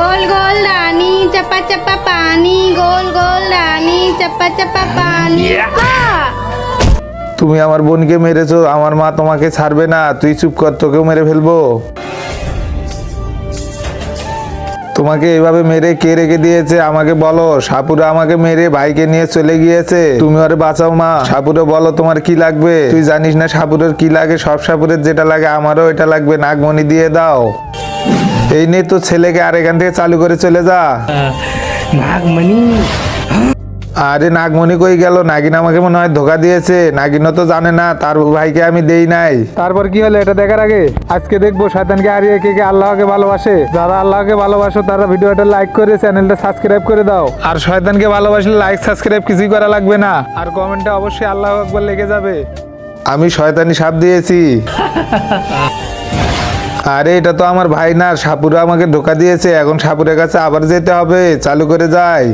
गोल गोल रानी चप्पा चप्पा पानी गोल गोल रानी चप्पा चप्पा पानी তুমি আমার বোনকে মেরেছো, আমার মা তোমাকে ছাড়বে না। তুই চুপ কর, তোকেও মেরে ফেলবো। তোমাকে এইভাবে মেরে কে রেখে দিয়েছে আমাকে বলো। সাপুরা আমাকে মেরে ভাইকে নিয়ে চলে গিয়েছে, তুমি ওরে বাঁচাও মা। সাপুরে বলো তোমার কি লাগবে। তুই জানিস না সাপুরের কি লাগে? সব সাপুরের যেটা লাগে আমারও এটা লাগবে। নাগমণি দিয়ে দাও। এই নে তো ছেলেকে, আর এখান থেকে চালু করে চলে যা। নাগমণি আরে নাগমণি কই গেল? নাগিন আমাকে মনে হয় ধোকা দিয়েছে। নাগিনও তো জানে না তার ভাইকে আমি দেই নাই। তারপর কি হলো এটা দেখার আগে আজকে দেখবো শয়তানকে হারিয়ে কে কে আল্লাহকে ভালোবাসে। যারা আল্লাহকে ভালোবাসো তারা ভিডিওটা লাইক করে চ্যানেলটা সাবস্ক্রাইব করে দাও। আর শয়তানকে ভালোবাসলে লাইক সাবস্ক্রাইব কিছুই করা লাগবে না, আর কমেন্টে অবশ্যই আল্লাহু আকবার লেগে যাবে। আমি শয়তানি সাপ দিয়েছি। আরে এটা তো আমার ভাই না, সাপুরা আমাকে ধোকা দিয়েছে। এখন সাপুরের কাছে আবার যেতে হবে। চালু করে যাই।